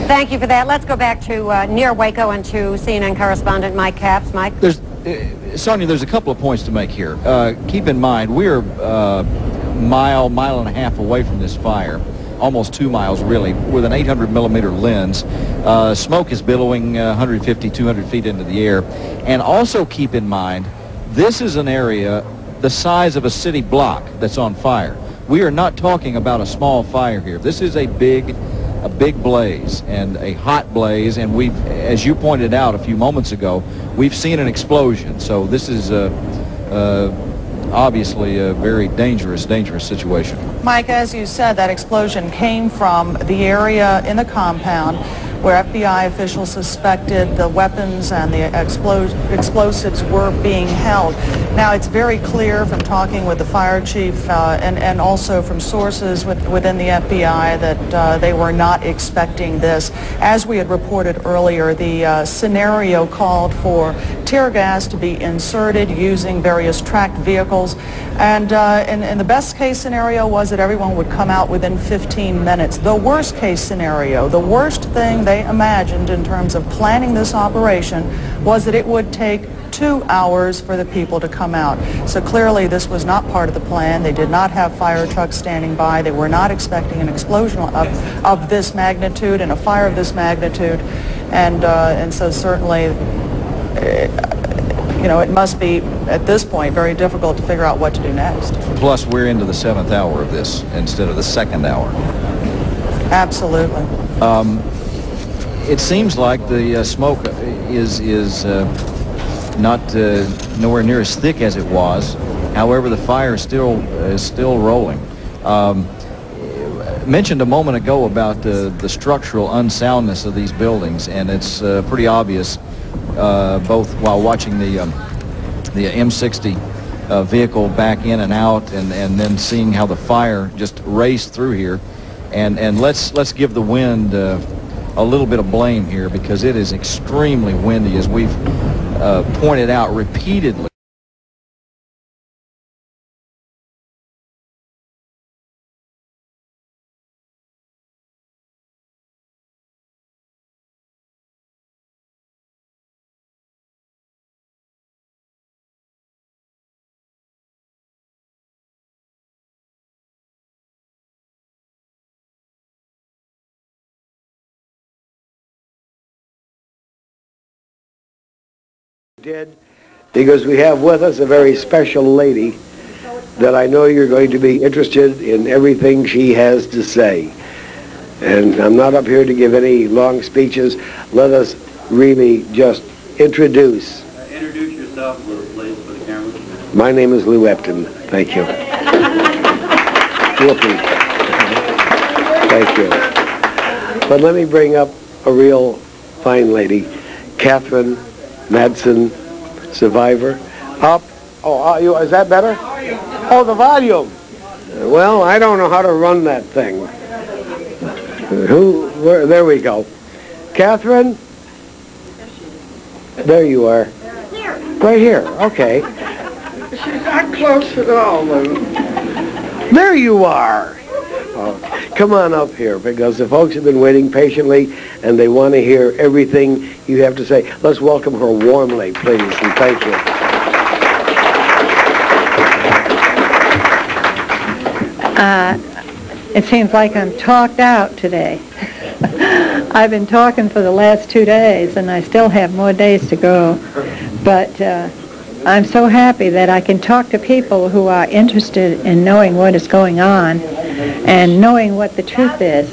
Thank you for that. Let's go back to near Waco and to CNN correspondent Mike Capps. Mike? Sonia, there's a couple of points to make here. Keep in mind, we're mile and a half away from this fire, almost 2 miles really, with an 800 millimeter lens. Smoke is billowing 150, 200 feet into the air. And also keep in mind, this is an area the size of a city block that's on fire. We are not talking about a small fire here. This is a big blaze and a hot blaze, and we've, as you pointed out a few moments ago, we've seen an explosion. So this is obviously a very dangerous situation. Mike, as you said, that explosion came from the area in the compound where FBI officials suspected the weapons and the explosives were being held. Now, it's very clear from talking with the fire chief and also from sources within the FBI that they were not expecting this. As we had reported earlier, the scenario called for tear gas to be inserted using various tracked vehicles. And the best case scenario was that everyone would come out within 15 minutes. The worst case scenario, the worst thing they imagined in terms of planning this operation was that it would take 2 hours for the people to come out. So clearly this was not part of the plan. They did not have fire trucks standing by. They were not expecting an explosion of this magnitude and a fire of this magnitude. And so certainly, you know, it must be, at this point, very difficult to figure out what to do next. Plus, we're into the 7th hour of this instead of the 2nd hour. Absolutely. It seems like the smoke is not nowhere near as thick as it was. However, the fire is still rolling. Mentioned a moment ago about the structural unsoundness of these buildings, and it's pretty obvious both while watching the M60 vehicle back in and out, and then seeing how the fire just raced through here. And let's give the wind a little bit of blame here, because it is extremely windy, as we've pointed out repeatedly. Did, because we have with us a very special lady that I know you're going to be interested in everything she has to say. And I'm not up here to give any long speeches. Let us really just introduce. Introduce yourself, please, for the camera. My name is Lou Epton. Thank you. Whoopee. Thank you. But let me bring up a real fine lady, Cathern Matteson, survivor. Up. Oh, is that better? Oh, the volume. Well, I don't know how to run that thing. There we go. Cathern? There you are. Right here. Okay. She's not close at all, Lou. There you are. Oh, come on up here, because the folks have been waiting patiently and they want to hear everything you have to say. Let's welcome her warmly, please, and thank you. It seems like I'm talked out today. I've been talking for the last 2 days, and I still have more days to go. But I'm so happy that I can talk to people who are interested in knowing what is going on and knowing what the truth is.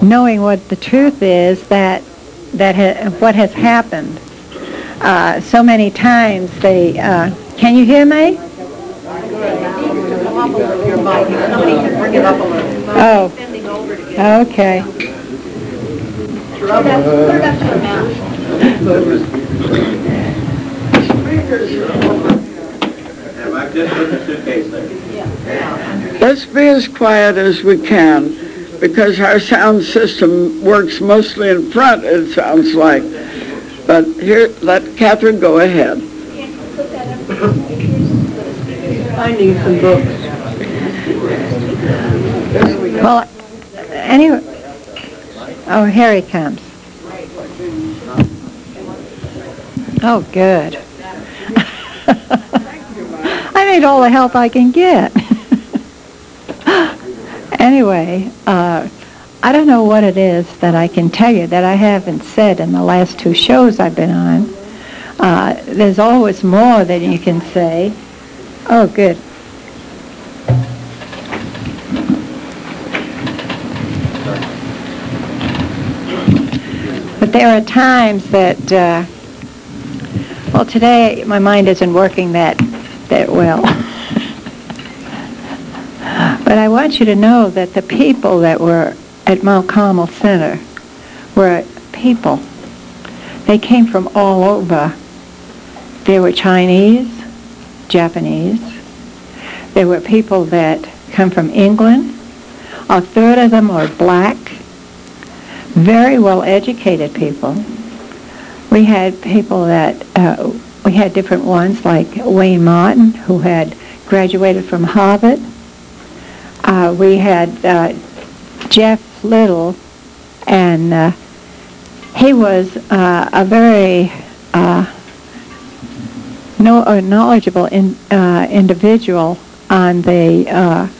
Knowing what the truth is what has happened. So many times they... can you hear me? Oh, okay. Let's be as quiet as we can, because our sound system works mostly in front, it sounds like. But here, let Cathern go ahead. I need some books. Well, anyway, Oh, here he comes. Oh, good. I need all the help I can get. Anyway, I don't know what it is that I can tell you that I haven't said in the last 2 shows I've been on. There's always more that you can say. Oh, good. But there are times that, well, today my mind isn't working that well. But I want you to know that the people that were at Mount Carmel Center were people. They came from all over. There were Chinese, Japanese. There were people that come from England. A third of them were black. Very well educated people. We had people that, we had different ones like Wayne Martin, who had graduated from Harvard. We had Jeff Little, and he was a very knowledgeable individual on the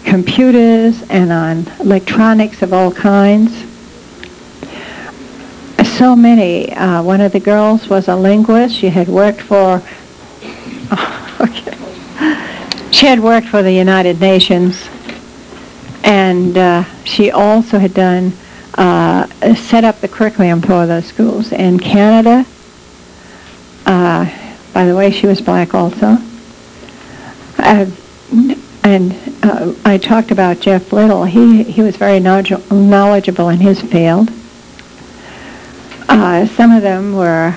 computers and on electronics of all kinds. So many. One of the girls was a linguist. She had worked for she had worked for the United Nations, and she also had done set up the curriculum for those schools in Canada. By the way, she was black also. And I talked about Jeff Little. He was very knowledgeable in his field. Some of them were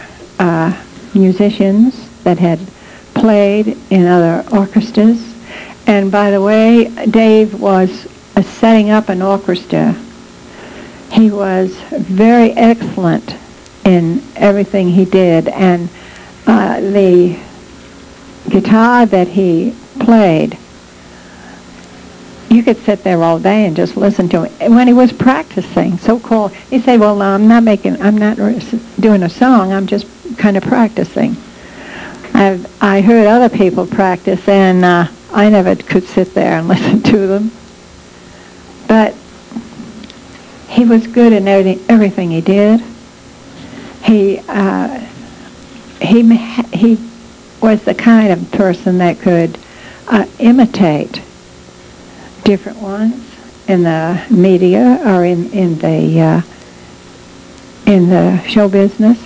musicians that had played in other orchestras. And by the way, Dave was setting up an orchestra. He was very excellent in everything he did. And the guitar that he played, you could sit there all day and just listen to him. When he was practicing, so-called, he'd say, well, no, I'm not doing a song, I'm just kind of practicing. I heard other people practice, and I never could sit there and listen to them. But he was good in everything he did. He was the kind of person that could imitate different ones in the media or in the show business,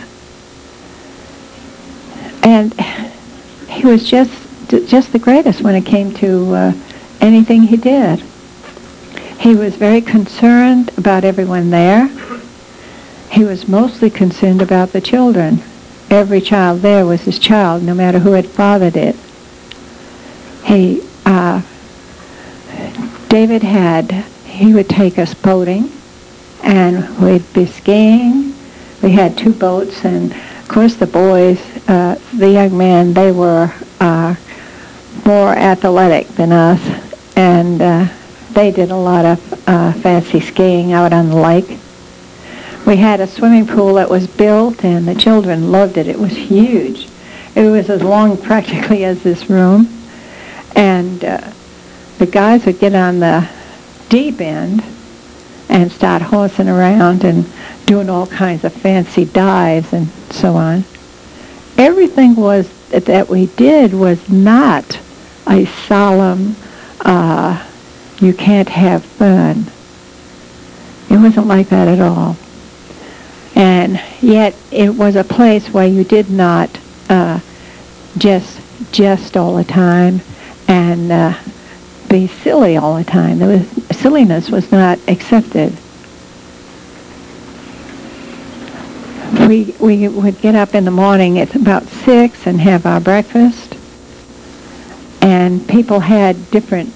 and he was just the greatest when it came to anything he did. He was very concerned about everyone there. He was mostly concerned about the children. Every child there was his child, no matter who had fathered it. He would take us boating, and we'd be skiing. We had 2 boats, and of course the boys, the young men, they were more athletic than us, and they did a lot of fancy skiing out on the lake. We had a swimming pool that was built, and the children loved it. It was huge. It was as long practically as this room, and the guys would get on the deep end and start horsing around and doing all kinds of fancy dives and so on. Everything that we did was not a solemn, you can't have fun. It wasn't like that at all. And yet it was a place where you did not just jest all the time and be silly all the time. Silliness was not accepted. We would get up in the morning at about 6 and have our breakfast, and people had different